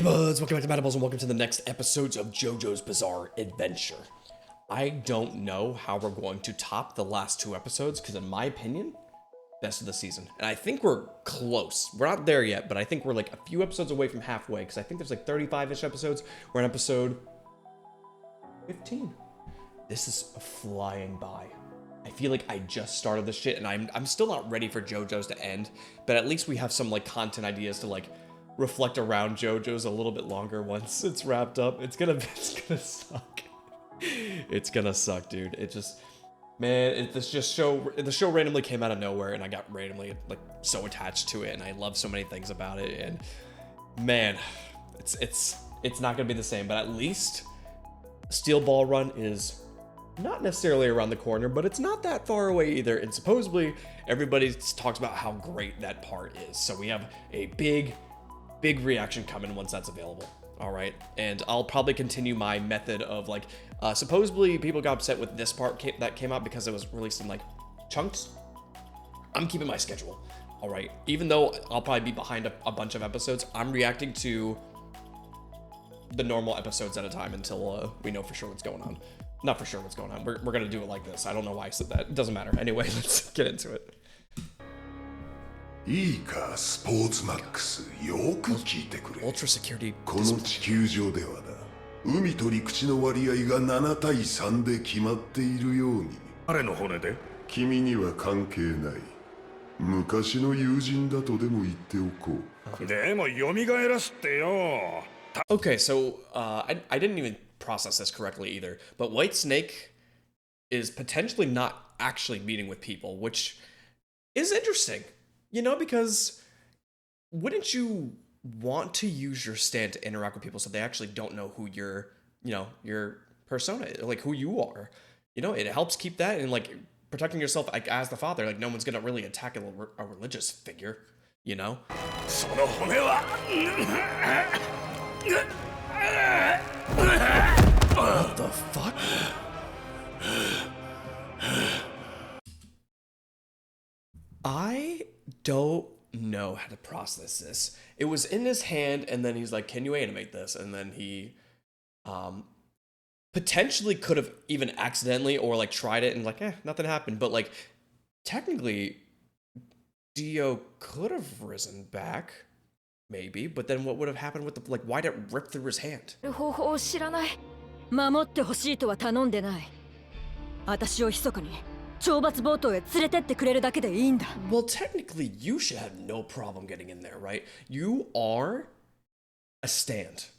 Buds, welcome back to Matables and welcome to the next episodes of JoJo's Bizarre Adventure. I don't know how we're going to top the last two episodes because in my opinion, best of the season. And I think we're close. We're not there yet, but I think we're like a few episodes away from halfway because I think there's like 35-ish episodes. We're on episode 15. This is flying by. I feel like I just started this shit and I'm still not ready for JoJo's to end, but at least we have some like content ideas to like reflect around JoJo's a little bit longer once it's wrapped up. It's gonna suck. It's gonna suck, dude. It just, man, the show randomly came out of nowhere and I got randomly like so attached to it and I love so many things about it and man, it's not gonna be the same, but at least Steel Ball Run is not necessarily around the corner, but it's not that far away either. And supposedly everybody talks about how great that part is. So we have a big reaction coming once that's available. All right. And I'll probably continue my method of like, supposedly people got upset with this part that came out because it was released in like chunks. I'm keeping my schedule. All right. Even though I'll probably be behind a bunch of episodes, I'm reacting to the normal episodes at a time until we know for sure what's going on. Not for sure what's going on. We're going to do it like this. I don't know why I said that. It doesn't matter. Anyway, let's get into it. いいか、スポーツマックス、よく聞いてくれ。 Ultra security. この地球上ではな、海と陸地の割合が7対3で決まっているように。彼の骨で？君には関係ない。昔の友人だとでも言っておこう。でも蘇らすってよ。Okay, so I didn't even process this correctly either, but White Snake is potentially not actually meeting with people, which is interesting, you know, because wouldn't you want to use your stand to interact with people so they actually don't know who your persona is, like who you are, you know? It helps keep that and like protecting yourself like as the father, like no one's gonna really attack a religious figure, you know? その骨は What the fuck? I don't know how to process this. It was in his hand and then he's like, can you animate this? And then he potentially could have even accidentally or like tried it and like, nothing happened. But like technically Dio could have risen back. Maybe, but then what would have happened with the, like, why'd it rip through his hand? 守ってほしいとは頼んでない。私を密かに懲罰暴島へ連れてってくれるだけでいいんだ。Well, technically, you should have no problem getting in there, right? You are a stand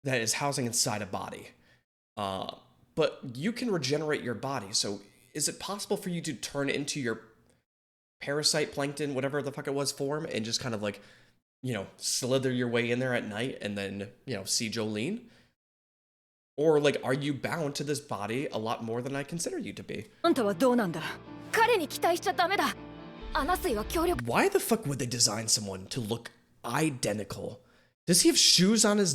that is housing inside a body. But you can regenerate your body, so is it possible for you to turn into your parasite plankton, whatever the fuck it was, form, and just kind of like, you know, slither your way in there at night and then, you know, see Jolene? Or like, are you bound to this body a lot more than I consider you to be? あんたはどうなんだ。彼に期待しちゃダメだ。Annasuiは協力。Why the fuck would they design someone to look identical? Does he have shoes on his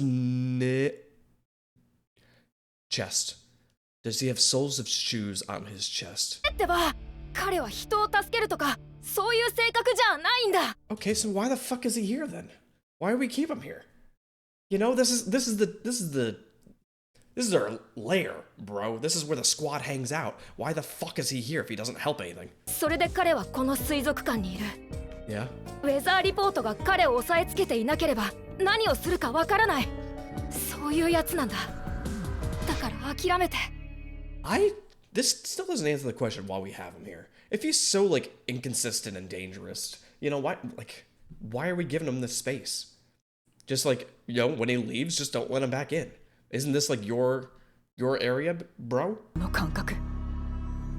chest? Does he have soles of shoes on his chest? ってば、彼は人を助けるとか、そういう性格じゃないんだ。Okay, so why the fuck is he here then? Why do we keep him here? You know, this is their lair, bro. This is where the squad hangs out. Why the fuck is he here if he doesn't help anything? それで彼はこの水族館にいる。Yeah? ウェザーリポートが彼を押さえつけていなければ何をするかわからない。そういうやつなんだ。だから諦めて。This still doesn't answer the question why we have him here. If he's so like inconsistent and dangerous, you know, why are we giving him this space? Just like, you know, when he leaves, just don't let him back in. Isn't this like your area, bro? の感覚。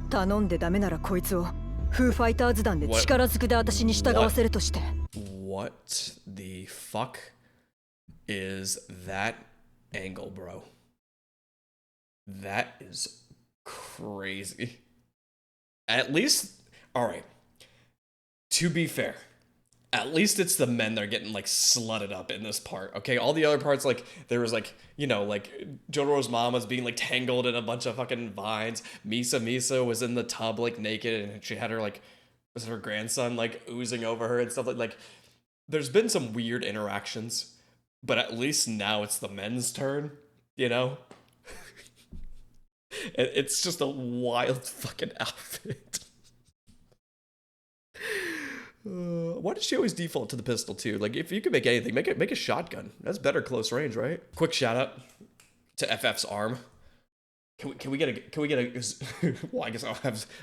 頼んでダメならこいつをフーファイターズ団で力ずくで私に従わせるとして。What the fuck is that angle, bro? That is crazy. At least, all right, to be fair, at least it's the men that are getting like slutted up in this part, okay? All the other parts, like there was like, you know, like Jotaro's mom was being like tangled in a bunch of fucking vines. Misa was in the tub like naked and she had her like, was it her grandson like oozing over her and stuff like there's been some weird interactions, But at least now it's the men's turn, you know? It's just a wild fucking outfit. Why does she always default to the pistol too? Like, if you could make anything, make a shotgun. That's better close range, right? Quick shout out to FF's arm. Can we get a well, I guess I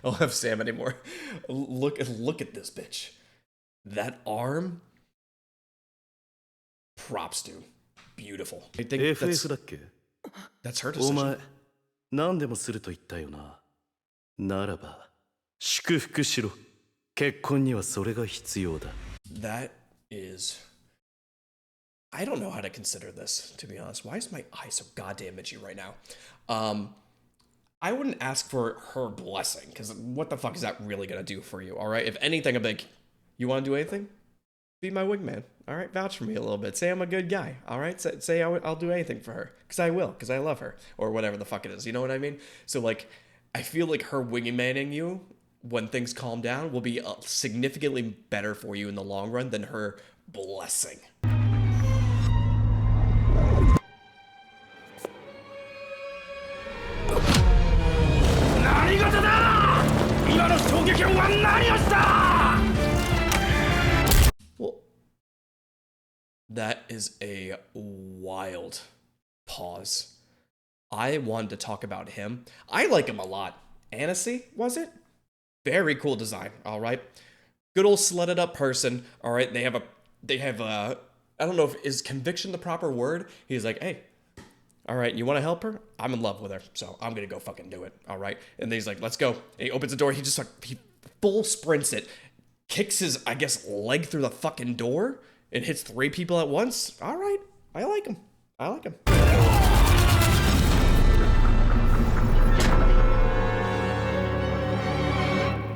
don't have Sam anymore. Look at this bitch. That arm. Props, dude. Beautiful. I think that's her decision. 何でもすると言ったよな。ならば祝福しろ。結婚にはそれが必要だ。That is, I don't know how to consider this, to be honest. Why is my eye so goddamn itchy right now? I wouldn't ask for her blessing, because what the fuck is that really gonna do for you? All right, if anything, I'm like, you want to do anything? Be my wingman. All right, vouch for me a little bit. Say I'm a good guy. All right, say I'll do anything for her, because I will, because I love her, or whatever the fuck it is. You know what I mean? So like, I feel like her wingmaning you when things calm down will be significantly better for you in the long run than her blessing. 何事だ！今の衝撃音は何をした！ Well, that is a wild pause. I wanted to talk about him. I like him a lot. Annasui, was it? Very cool design, all right? Good old slutted up person, all right? They have I don't know if is conviction the proper word. He's like, hey, all right, you want to help her? I'm in love with her, so I'm going to go fucking do it, all right? And then he's like, let's go. And he opens the door. He just he full sprints it, kicks his, I guess, leg through the fucking door and hits 3 people at once. All right, I like him. I like him.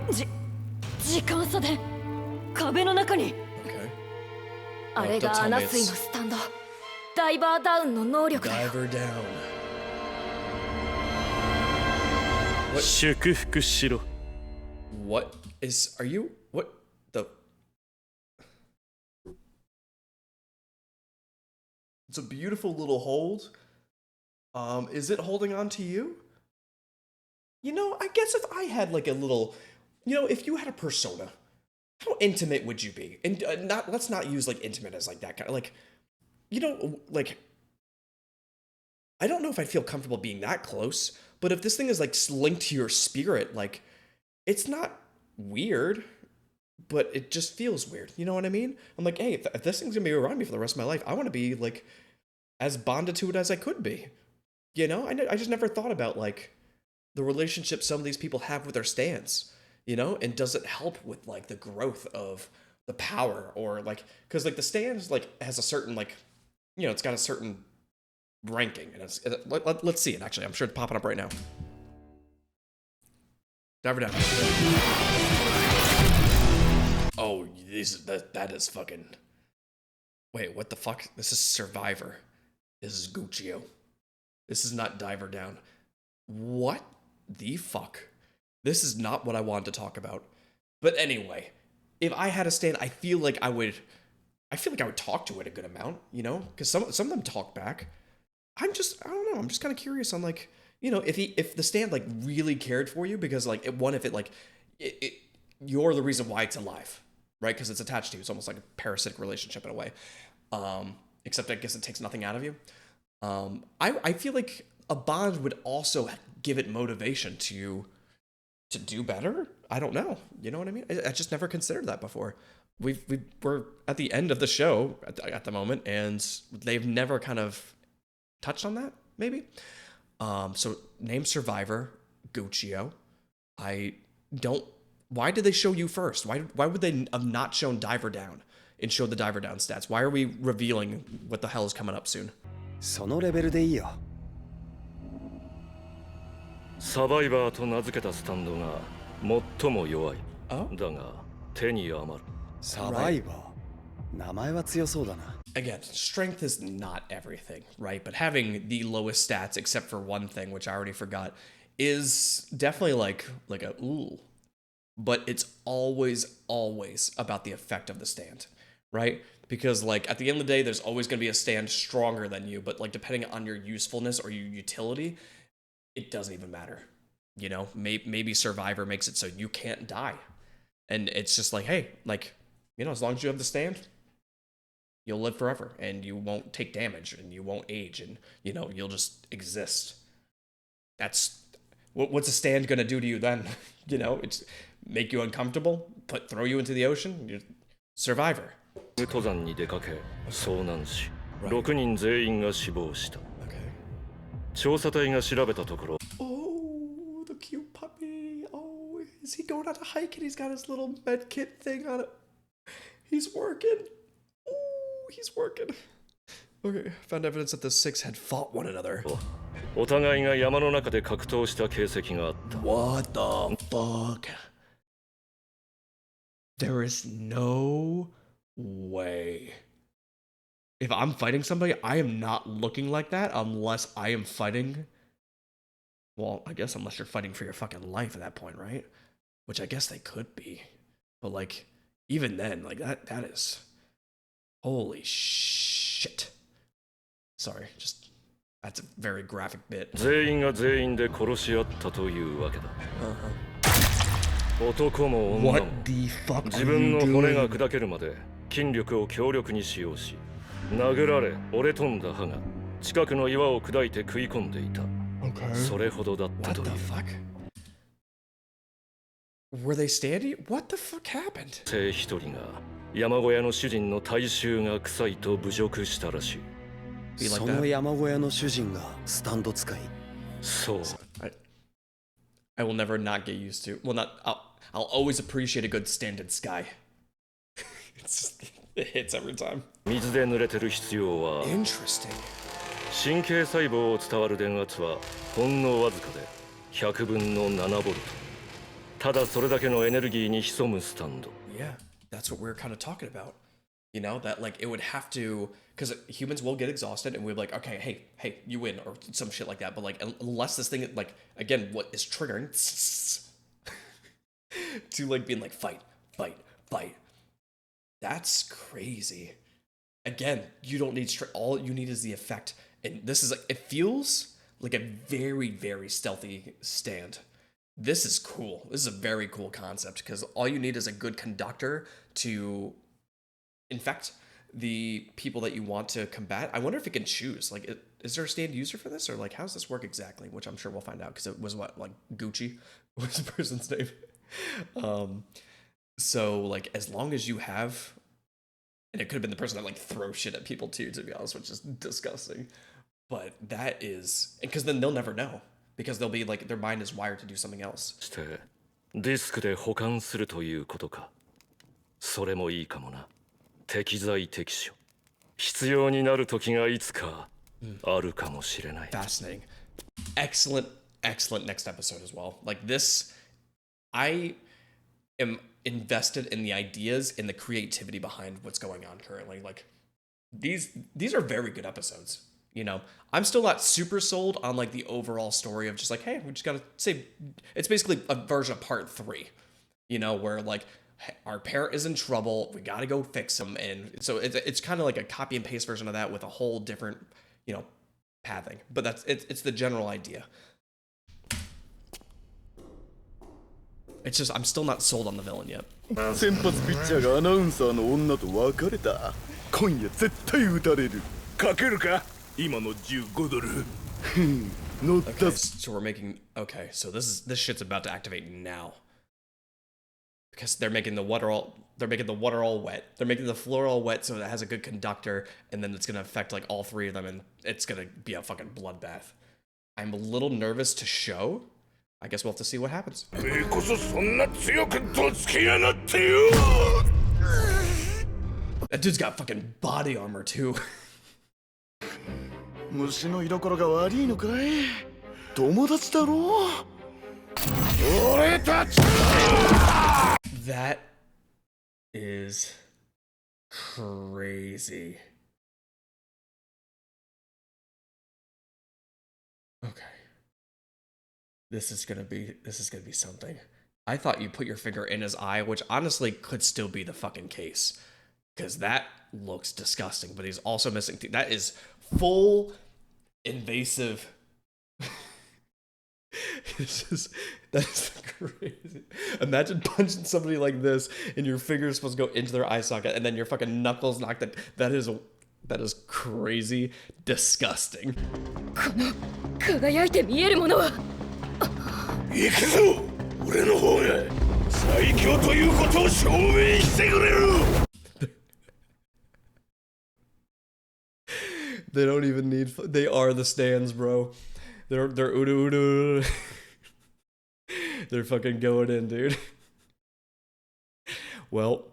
Okay. あれがアナスイのスタンド。ダイバーダウンの能力だよ。 Diver down. 祝福しろ。 What is, are you, what the? It's a beautiful little hold. Is it holding on to you? You know, I guess if I had like a little, you know, if you had a persona, how intimate would you be? And let's not use like intimate as like that kind of like, you know, like, I don't know if I'd feel comfortable being that close, but if this thing is like linked to your spirit, like, it's not weird, but it just feels weird. You know what I mean? I'm like, hey, if this thing's gonna be around me for the rest of my life, I want to be like as bonded to it as I could be. You know, I just never thought about like the relationship some of these people have with their stands, you know, and does it help with like the growth of the power or like, because like the stands like has a certain like, you know, it's got a certain ranking, and let's see it. Actually, I'm sure it's popping up right now. Diver down. Oh, that is fucking. Wait, what the fuck? This is Survivor. This is Guccio. This is not Diver down. What the fuck? This is not what I wanted to talk about. But anyway, if I had a stand, I feel like I would talk to it a good amount, you know, because some of them talk back. I don't know. I'm just kind of curious on like, you know, if the stand like really cared for you, because like you're the reason why it's alive, right? Because it's attached to you. It's almost like a parasitic relationship in a way. Except I guess it takes nothing out of you. I feel like a bond would also give it motivation to do better. I don't know. You know what I mean? I just never considered that before. We're at the end of the show at the moment, and they've never kind of touched on that, maybe. So name Survivor, Guccio. Why did they show you first? Why would they have not shown Diver Down and show the Diver Down stats? Why are we revealing what the hell is coming up soon? そのレベルでいいよ。サバイバーと名付けたスタンドが最も弱い。Oh? だが手に余る。サバイバー。名前は強そうだな。Again, strength is not everything, right? But having the lowest stats, except for one thing, which I already forgot, is definitely like a ooh. But it's always about the effect of the stand, right? Because like at the end of the day, there's always going to be a stand stronger than you, but like depending on your usefulness or your utility, it doesn't even matter. You know, maybe Survivor makes it so you can't die. And it's just like, hey, like, you know, as long as you have the stand, you'll live forever and you won't take damage and you won't age and, you know, you'll just exist. That's what's a stand going to do to you then? You know, it's make you uncomfortable, throw you into the ocean, you're Survivor. 登山に出かけ遭難し6人全員が死亡した 調査隊が調べたところ Oh, the cute puppy. Oh, is he going on a hike and he's got his little med kit thing on it? He's working. Oh, he's working. Okay, found evidence that the six had fought one another. お互いが山の中で格闘した形跡があった What the fuck? There is no way. If I'm fighting somebody, I am not looking like that unless I am fighting. Well, I guess unless you're fighting for your fucking life at that point, right? Which I guess they could be. But like, even then, like that is. Holy shit. Sorry, just. That's a very graphic bit. 全員が全員で殺し合ったというわけだ男も女も What the fuck 自分の骨が砕けるまで筋力を強力に使用し殴られ折れ飛んだ歯が近くの岩を砕いて食い込んでいた それほどだったという What the fuck? Were they standing? What the fuck happened? 生一人が山小屋の主人の体臭が臭いと侮辱したらしい Be like その that? 山小屋の主人がスタンド使い。そう I will never not get used to. Well, not. I'll always appreciate a good stand-in sky. It hits every time. 水で濡れてる必要は Interesting. 神経細胞を伝わる電圧はほんのわずかで100分の7ボルトただそれだけのエネルギーに潜むスタンド Yeah, that's what we're kind of talking about. You know, that like it would have to, because humans will get exhausted and we'd be like, okay, hey, you win, or some shit like that. But like, unless this thing, like, again, what is triggering to like being like, fight. That's crazy. Again, you don't need all you need is the effect. And this is like, it feels like a very, very stealthy stand. This is cool. This is a very cool concept because all you need is a good conductor to infect the people that you want to combat. I wonder if it can choose. Like, is there a stand user for this, or like, how does this work exactly? Which I'm sure we'll find out because it was what, like Gucci was the person's name. So like, as long as you have, and it could have been the person that like throws shit at people too, to be honest, which is disgusting. But that is, because then they'll never know because they'll be like, their mind is wired to do something else. してディスクで保管するということかそれもいいかもな適材適所必要になる時がいつかあるかもしれない Fascinating. Excellent next episode as well. Like this, I am invested in the ideas and the creativity behind what's going on currently. Like these are very good episodes. You know, I'm still not super sold on like the overall story of just like, hey, we just gotta say it's basically a version of part 3. You know, where like our parent is in trouble, we gotta go fix him, and so it's kind of like a copy and paste version of that with a whole different, you know, pathing. But that's it's the general idea. It's just I'm still not sold on the villain yet. 先発ピッチャーがアナウンサーの女と別れた今夜絶対撃たれるかけるか今の15ドル乗った Okay, so we're making so this shit's about to activate now. Because they're making the water all wet. They're making the floor all wet so it has a good conductor, and then it's gonna affect like all 3 of them, and it's gonna be a fucking bloodbath. I'm a little nervous to show. I guess we'll have to see what happens. てこそそんな強くどつきやがってよ That dude's got fucking body armor too. 虫の居所が悪いのかい友達だろ俺たち That is crazy. Okay. This is gonna be something. I thought you put your finger in his eye, which honestly could still be the fucking case. because that looks disgusting, but he's also missing teeth. That is full invasive. That's crazy. Imagine punching somebody like this and your finger is supposed to go into their eye socket and then your fucking knuckles knocked it. That is crazy disgusting. この輝いて見えるものは行くぞ俺の方が最強ということを証明してくれる They don't even need. They are the stands, bro. They're udu udu. They're fucking going in, dude. Well,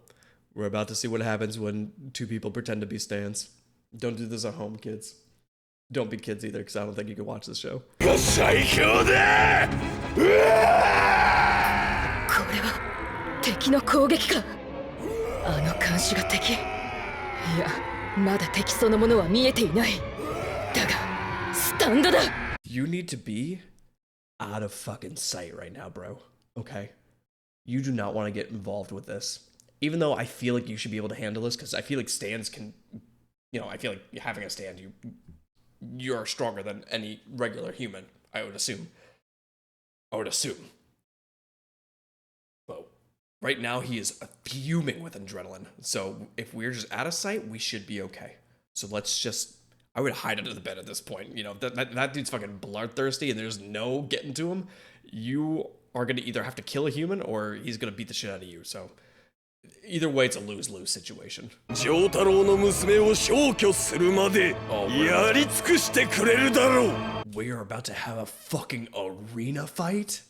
we're about to see what happens when two people pretend to be stands. Don't do this at home, kids. Don't be kids either, because I don't think you can watch this show. 最強だこれは敵の攻撃かあの監視が敵いやまだ敵そのものは見えていないだがスタンドだ You need to be out of fucking sight right now, bro. Okay? You do not want to get involved with this. Even though I feel like you should be able to handle this, because I feel like stands can, you know, I feel like having a stand, you are stronger than any regular human, I would assume. But right now he is fuming with adrenaline. So if we're just out of sight, we should be okay. So let's just, I would hide under the bed at this point. You know, that dude's fucking bloodthirsty and there's no getting to him. You are going to either have to kill a human or he's going to beat the shit out of you. So either way, it's a lose-lose situation. Jotaroの娘を消去するまでやり尽くしてくれるだろう We are about to have a fucking arena fight?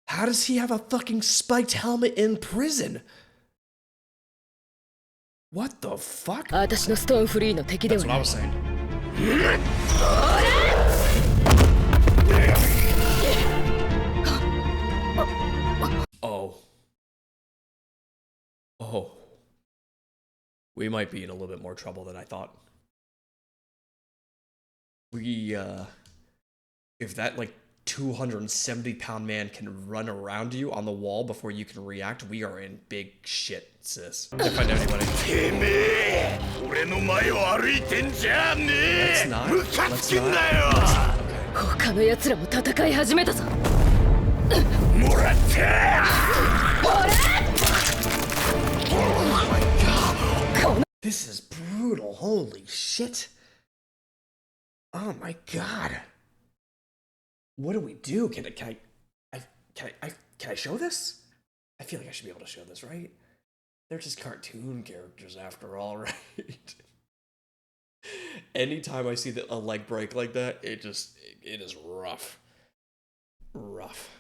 How does he have a fucking spiked helmet in prison? What the fuck? 私のストーンフリーの敵で That's は what な I い was saying. Oh. We might be in a little bit more trouble than I thought. If that, like, 270-pound man can run around you on the wall before you can react, we are in big shit, sis. Can't find anybody. てめえ俺の前を歩いてんじゃねえ Let's not. ムカつくんだよ 他の奴らも戦い始めたぞもらって This is brutal. Holy shit. Oh my god. What do we do? Can I show this? I feel like I should be able to show this, right? They're just cartoon characters after all, right? Anytime I see a leg break like that, it is rough. Rough.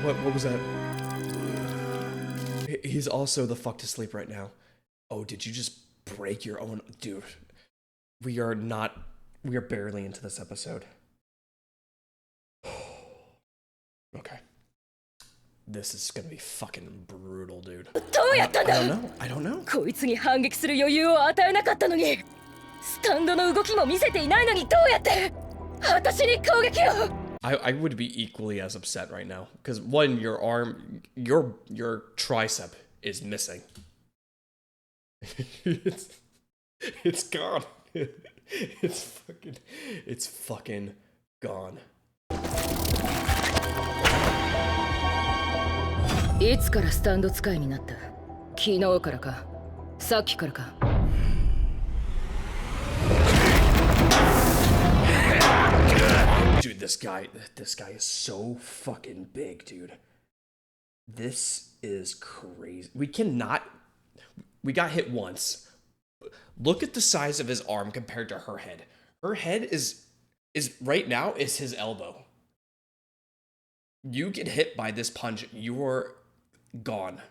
What was that? He's also the fuck to sleep right now. Oh, did you just break your own... Dude, we are barely into this episode. Okay. This is gonna be fucking brutal, dude. I don't know. こいつに反撃する余裕を与えなかったのにスタンドの動きも見せていないのにどうやって私に攻撃を I would be equally as upset right now because one, your arm, your tricep is missing. it's gone. It's fucking gone. いつからスタンド使いになった昨日からかさっきからか Dude, this guy is so fucking big, dude. This is crazy. We got hit once. Look at the size of his arm compared to her head. Her head is right now is his elbow. You get hit by this punch, you're gone.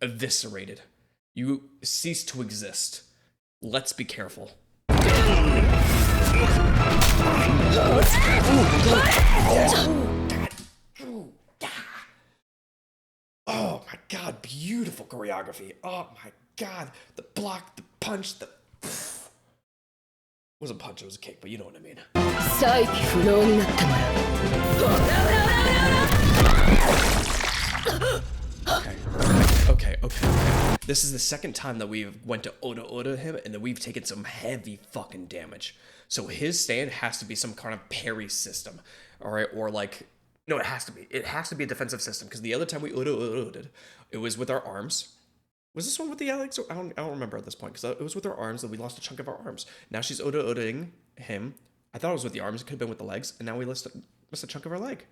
Eviscerated. You cease to exist. Let's be careful. Oh my god, beautiful choreography. Oh my god, the block, the punch, wasn't punch, it was a kick, but you know what I mean. 再起不能になってもらう。 Okay. This is the second time that we've went to Oda him, and then we've taken some heavy fucking damage. So his stand has to be some kind of parry system, all right? Or like, no, it has to be. It has to be a defensive system, because the other time we Oda it was with our arms. Was this one with the legs? I don't remember at this point, because it was with our arms, and we lost a chunk of our arms. Now she's Oda-ing him. I thought it was with the arms. It could have been with the legs, and now we lost a chunk of our leg.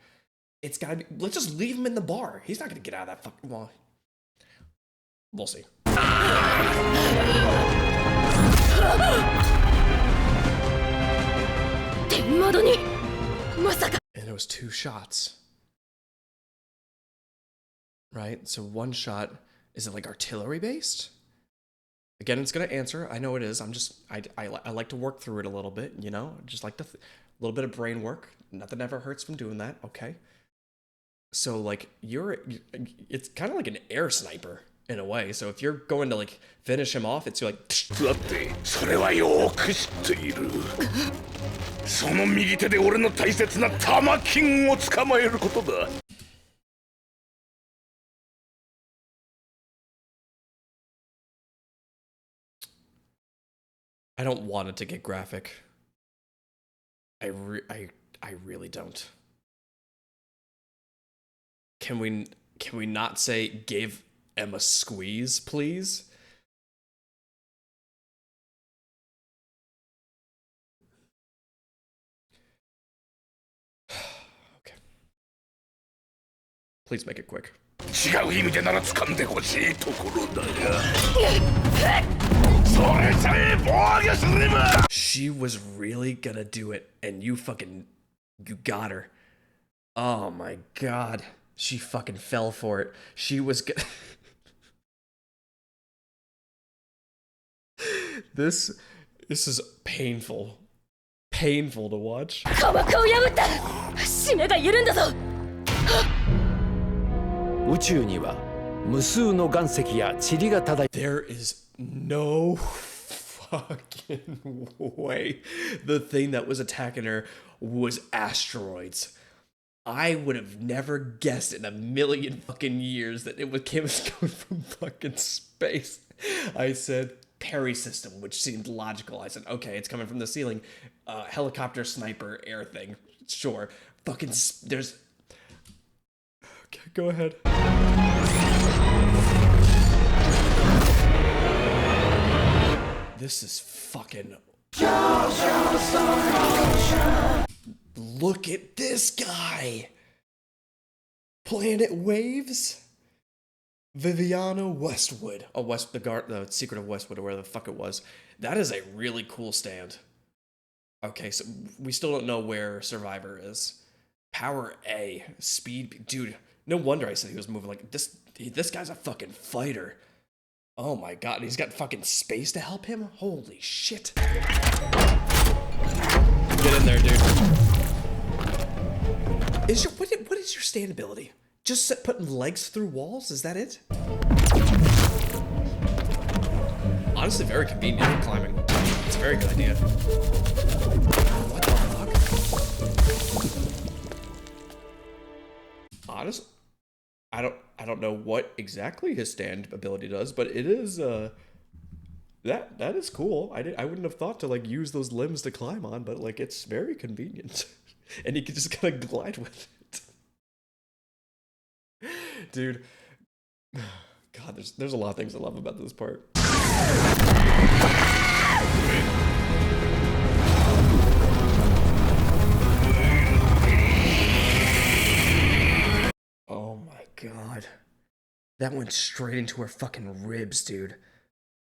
It's gotta be. Let's just leave him in the bar. He's not gonna get out of that fucking wall. We'll see. And it was 2 shots. Right? So 1 shot, is it like artillery based? Again, it's gonna answer. I know it is. I like to work through it a little bit, you know? Just like a little bit of brain work. Nothing ever hurts from doing that, okay? So like it's kind of like an air sniper in a way. So if you're going to like finish him off, it's like だってそれはよく知っている。その右手で俺の大切な玉金を捕まえることだ。I don't want it to get graphic. I really don't. Can we not say give Emma squeeze, please? Okay. Please make it quick. 違う意味でなら掴んでほしいところだが。それさえ防御すれば。She was really gonna do it, and you got her. Oh my god. She fucking fell for it. She was This is painful. Painful to watch. 鼓膜を破った。締めが緩んだぞ。宇宙には無数の岩石や塵が漂い There is no fucking way the thing that was attacking her was asteroids. I would have never guessed in a million fucking years that it was coming from fucking space. I said parry system, which seemed logical. I said, okay, it's coming from the ceiling. Helicopter sniper air thing. Sure. Fucking there's... Okay, go ahead. This is fucking... Look at this guy! Planet Waves? Viviana Westwood. Oh, the Secret of Westwood, or whatever the fuck it was. That is a really cool stand. Okay, so we still don't know where Survivor is. Power A. Speed... Dude, no wonder I said he was moving like this. This guy's a fucking fighter. Oh my god, and he's got fucking space to help him? Holy shit. Get in there, dude. What is your stand ability? Just putting legs through walls? Is that it? Honestly, very convenient for climbing. It's a very good idea. What the fuck? Honestly, I don't know what exactly his stand ability does, but it is that is cool. I wouldn't have thought to like use those limbs to climb on, but like it's very convenient. And you can just kind of glide with it. Dude. God, there's a lot of things I love about this part. Oh my god. That went straight into her fucking ribs, dude.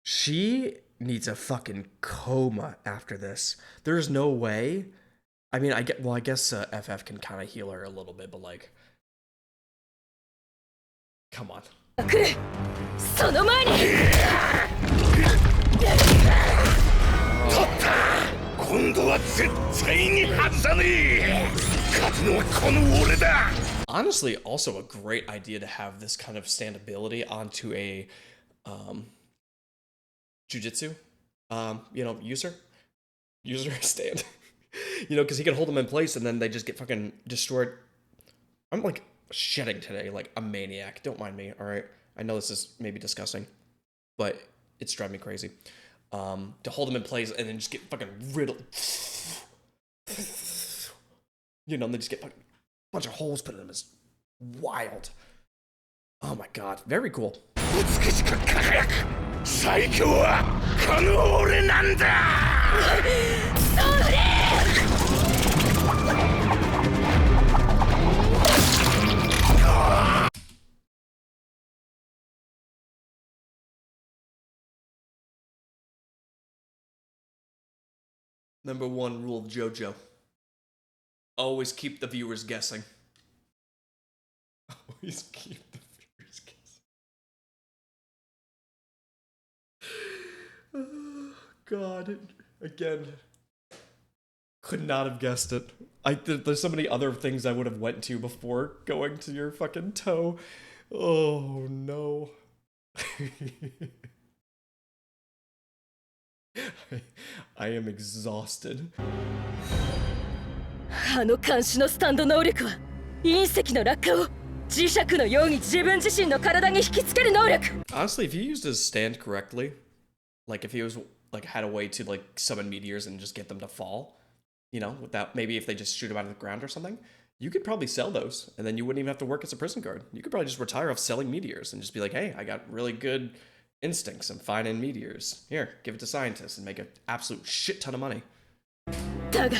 She needs a fucking coma after this. There's no way. I mean, I guess FF can kind of heal her a little bit, but like, come on. その前に今度は絶対に外さねえ勝つのはこの俺だ Honestly, also a great idea to have this kind of standability onto a jujitsu, user. user stand. You know, because he can hold them in place and then they just get fucking destroyed. I'm like shedding today like a maniac. Don't mind me, all right? I know this is maybe disgusting, but it's driving me crazy. To hold them in place and then just get fucking riddled. You know, and they just get fucking a bunch of holes put in them. It's wild. Oh my god, very cool. 美しく輝く最強はこの俺なんだ。 Number one rule of JoJo. Always keep the viewers guessing. Always keep the viewers guessing. Oh, God. Again. Could not have guessed it. There's so many other things I would have went to before going to your fucking toe. Oh, no. I am exhausted. あの監視のスタンド能力は隕石の落下を磁石のように自分自身の体に引きつける能力。 Honestly, if he used his stand correctly, like if he was like had a way to like summon meteors and just get them to fall, you know, without maybe if they just shoot them out of the ground or something, you could probably sell those and then you wouldn't even have to work as a prison guard. You could probably just retire off selling meteors and just be like, hey, I got really good instincts. I'm fine in meteors. Here, give it to scientists and make an absolute shit ton of money. だが、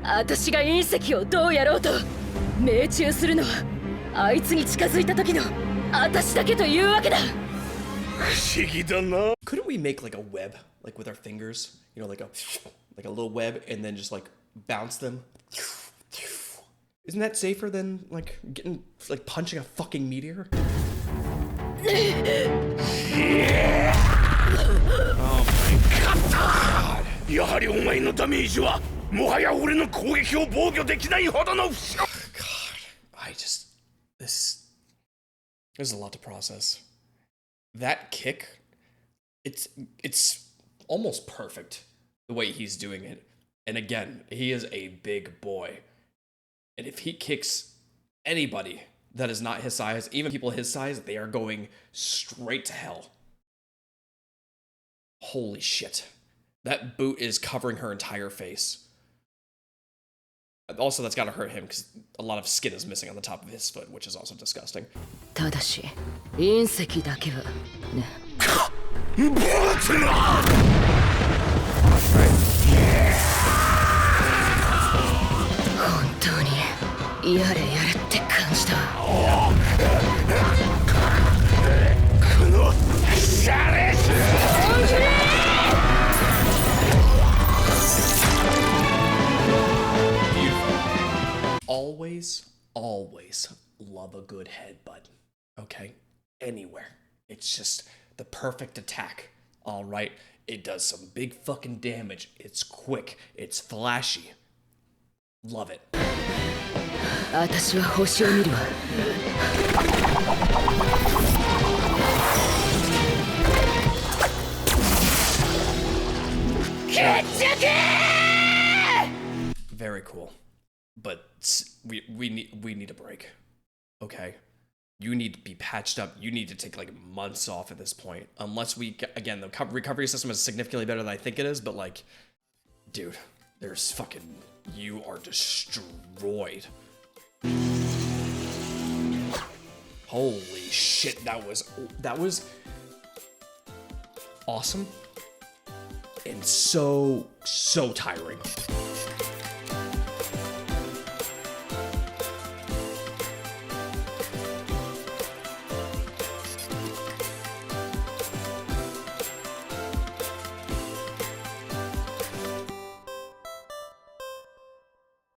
私が隕石をどうやろうと命中するのはあいつに近づいた時の私だけというわけだ。不思議だな。 Couldn't we make like a web, like with our fingers? You know, like a little web, and then just like bounce them? Isn't that safer than like punching a fucking meteor? Oh my god! やはりお前のダメージはもはや俺の攻撃を防御できないほどの。 God, this is a lot to process. That kick, it's almost perfect the way he's doing it. And again, he is a big boy. And if he kicks anybody that is not his size, even people his size, they are going straight to hell. Holy shit. That boot is covering her entire face. Also, that's gotta hurt him because a lot of skin is missing on the top of his foot, which is also disgusting. ただし、隕石だけはね。本当にやれやれって感じだ。このシャレス。 Always love a good headbutt. Okay? Anywhere. It's just the perfect attack. Alright? It does some big fucking damage. It's quick. It's flashy. Love it. 私は星を見るわ。決着！ Very cool. But we need a break. Okay? You need to be patched up. You need to take like months off at this point. Unless again, the recovery system is significantly better than I think it is, but like, dude, there's fucking, you are destroyed. Holy shit, that was awesome. And so tiring.